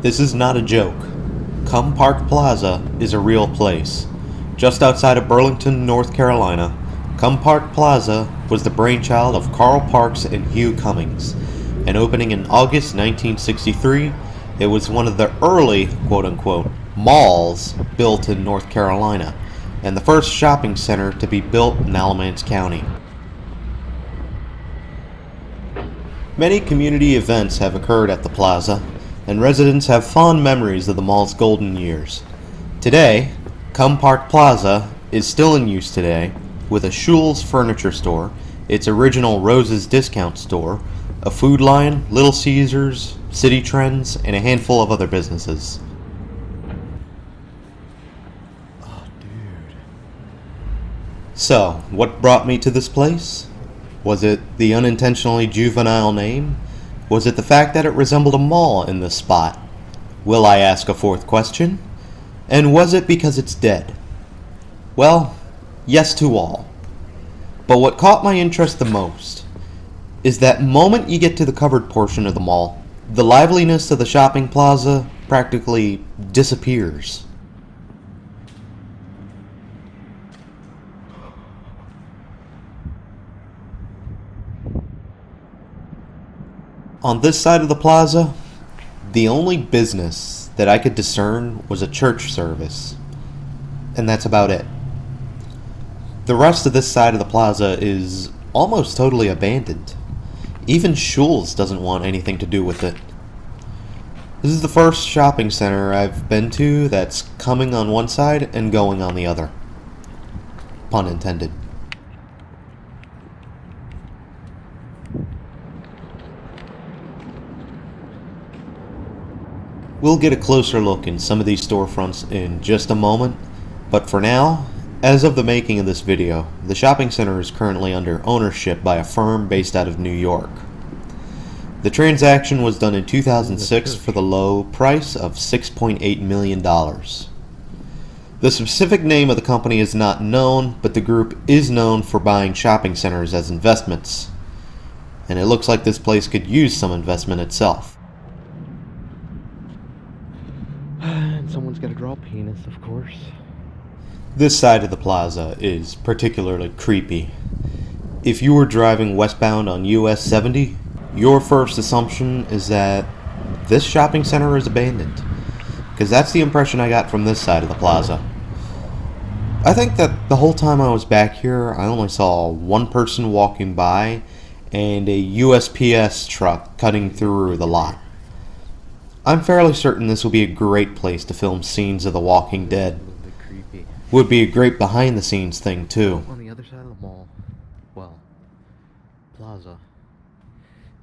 This is not a joke. Cum Park Plaza is a real place. Just outside of Burlington, North Carolina, Cum Park Plaza was the brainchild of Carl Parks and Hugh Cummings, and opening in August 1963, it was one of the early, quote-unquote, malls built in North Carolina, and the first shopping center to be built in Alamance County. Many community events have occurred at the plaza, and residents have fond memories of the mall's golden years. Today, Cum Park Plaza is still in use today, with a Schul's furniture store, its original Rose's discount store, a Food Lion, Little Caesars, City Trends, and a handful of other businesses. Oh, dude. So, what brought me to this place? Was it the unintentionally juvenile name? Was it the fact that it resembled a mall in this spot? Will I ask a fourth question? And was it because it's dead? Well, yes to all. But what caught my interest the most is that moment you get to the covered portion of the mall, the liveliness of the shopping plaza practically disappears. On this side of the plaza, the only business that I could discern was a church service, and that's about it. The rest of this side of the plaza is almost totally abandoned. Even Schul's doesn't want anything to do with it. This is the first shopping center I've been to that's coming on one side and going on the other. Pun intended. We'll get a closer look in some of these storefronts in just a moment, but for now, as of the making of this video, the shopping center is currently under ownership by a firm based out of New York. The transaction was done in 2006 for the low price of $6.8 million. The specific name of the company is not known, but the group is known for buying shopping centers as investments, and it looks like this place could use some investment itself. And someone's got to draw a penis, of course. This side of the plaza is particularly creepy. If you were driving westbound on US 70, your first assumption is that this shopping center is abandoned, because that's the impression I got from this side of the plaza. I think that the whole time I was back here, I only saw one person walking by and a USPS truck cutting through the lot. I'm fairly certain this will be a great place to film scenes of The Walking Dead. A little bit creepy. Would be a great behind the scenes thing too. On the other side of the mall, well, plaza,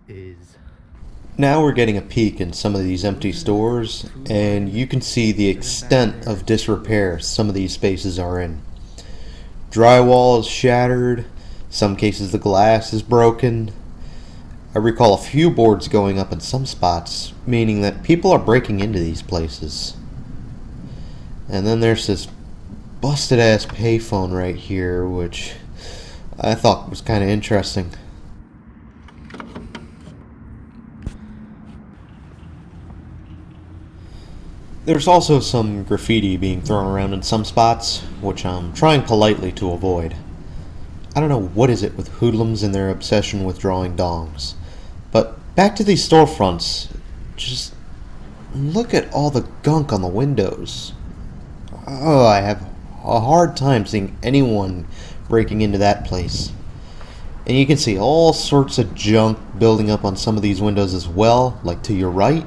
is... Now we're getting a peek in some of these empty stores, and you can see the extent of disrepair some of these spaces are in. Drywall is shattered, some cases the glass is broken. I recall a few boards going up in some spots, meaning that people are breaking into these places. And then there's this busted ass payphone right here, which I thought was kind of interesting. There's also some graffiti being thrown around in some spots, which I'm trying politely to avoid. I don't know what is it with hoodlums and their obsession with drawing dongs. But back to these storefronts, just look at all the gunk on the windows. Oh, I have a hard time seeing anyone breaking into that place. And you can see all sorts of junk building up on some of these windows as well, like to your right.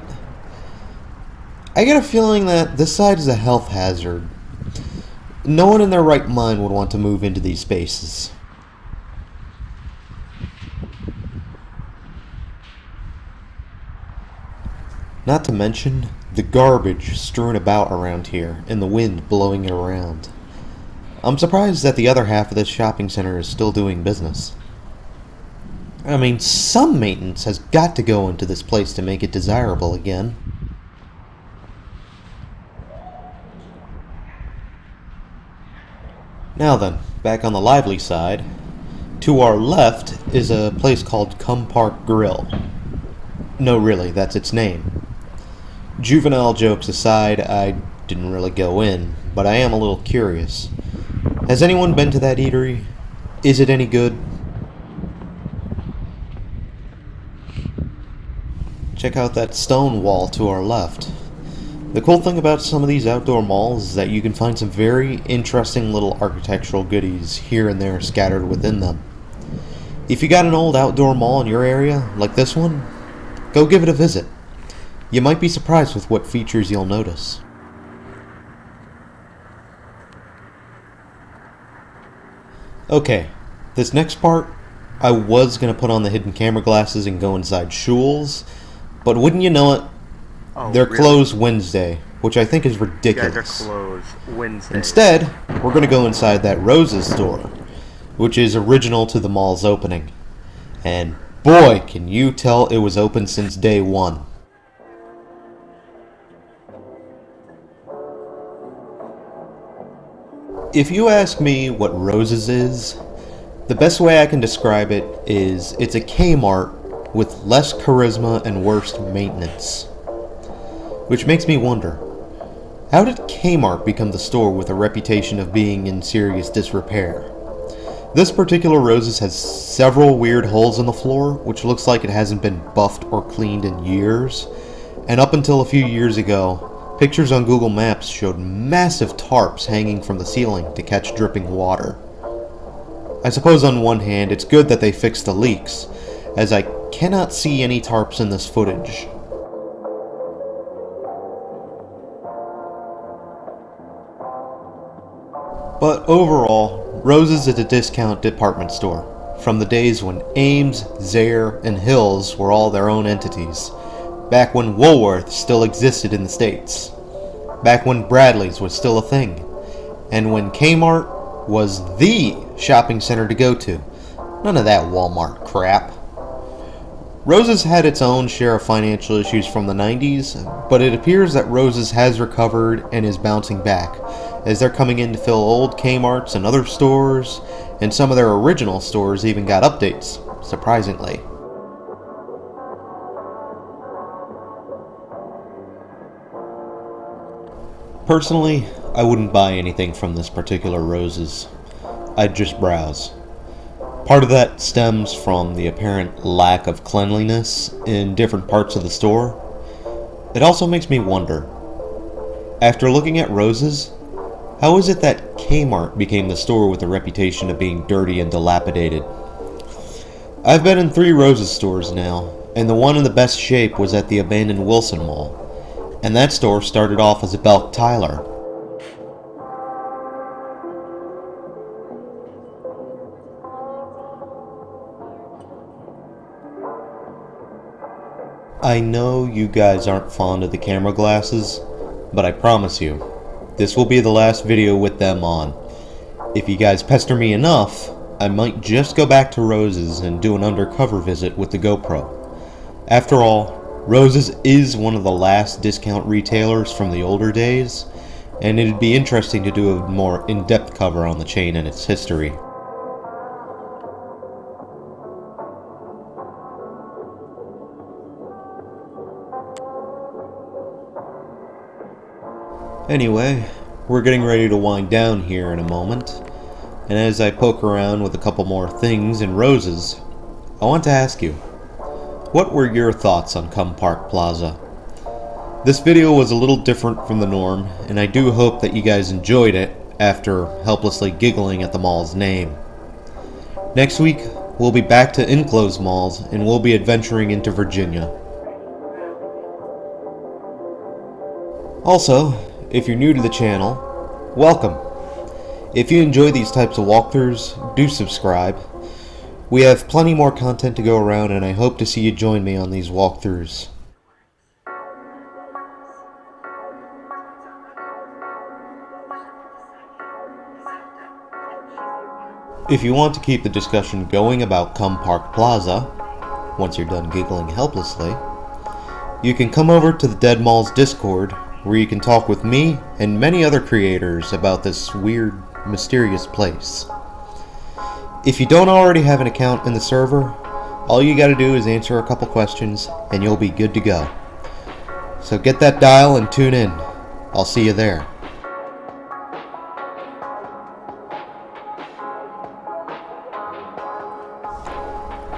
I get a feeling that this side is a health hazard. No one in their right mind would want to move into these spaces. Not to mention the garbage strewn about around here and the wind blowing it around. I'm surprised that the other half of this shopping center is still doing business. I mean, some maintenance has got to go into this place to make it desirable again. Now then, back on the lively side, to our left is a place called Cum Park Grill. No, really, that's its name. Juvenile jokes aside, I didn't really go in, but I am a little curious. Has anyone been to that eatery? Is it any good? Check out that stone wall to our left. The cool thing about some of these outdoor malls is that you can find some very interesting little architectural goodies here and there scattered within them. If you got an old outdoor mall in your area, like this one, go give it a visit. You might be surprised with what features you'll notice. Okay, this next part, I was going to put on the hidden camera glasses and go inside Schul's, but wouldn't you know it, they're really? closed Wednesday, which I think is ridiculous. Yeah, they're closed Wednesday. Instead, we're going to go inside that Rose's store, which is original to the mall's opening. And boy, can you tell it was open since day one. If you ask me what Rose's is, the best way I can describe it is it's a Kmart with less charisma and worse maintenance. Which makes me wonder, how did Kmart become the store with a reputation of being in serious disrepair? This particular Rose's has several weird holes in the floor, which looks like it hasn't been buffed or cleaned in years, and up until a few years ago, pictures on Google Maps showed massive tarps hanging from the ceiling to catch dripping water. I suppose on one hand, it's good that they fixed the leaks, as I cannot see any tarps in this footage. But overall, Rose's is a discount department store, from the days when Ames, Zayre, and Hills were all their own entities, back when Woolworth still existed in the States, back when Bradley's was still a thing, and when Kmart was THE shopping center to go to. None of that Walmart crap. Rose's had its own share of financial issues from the 90s, but it appears that Rose's has recovered and is bouncing back, as they're coming in to fill old Kmarts and other stores, and some of their original stores even got updates, surprisingly. Personally, I wouldn't buy anything from this particular Rose's. I'd just browse. Part of that stems from the apparent lack of cleanliness in different parts of the store. It also makes me wonder, after looking at Rose's, how is it that Kmart became the store with a reputation of being dirty and dilapidated? I've been in 3 Rose's stores now, and the one in the best shape was at the abandoned Wilson Mall. And that store started off as a Belk Tyler. I know you guys aren't fond of the camera glasses, but I promise you, this will be the last video with them on. If you guys pester me enough, I might just go back to Rose's and do an undercover visit with the GoPro. After all, Rose's is one of the last discount retailers from the older days, and it'd be interesting to do a more in-depth cover on the chain and its history. Anyway, we're getting ready to wind down here in a moment, and as I poke around with a couple more things in Rose's, I want to ask you, what were your thoughts on Park Plaza? This video was a little different from the norm, and I do hope that you guys enjoyed it after helplessly giggling at the mall's name. Next week, we'll be back to enclosed malls, and we'll be adventuring into Virginia. Also, if you're new to the channel, welcome. If you enjoy these types of walkthroughs, do subscribe. We have plenty more content to go around, and I hope to see you join me on these walkthroughs. If you want to keep the discussion going about Park Plaza, once you're done giggling helplessly, you can come over to the Dead Mall's Discord, where you can talk with me and many other creators about this weird, mysterious place. If you don't already have an account in the server, all you gotta do is answer a couple questions and you'll be good to go. So get that dial and tune in. I'll see you there.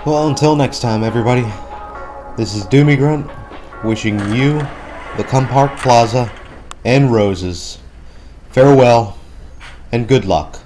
Well, until next time, everybody. This is Doomie Grunt, wishing you, the Park Plaza, and Roses farewell and good luck.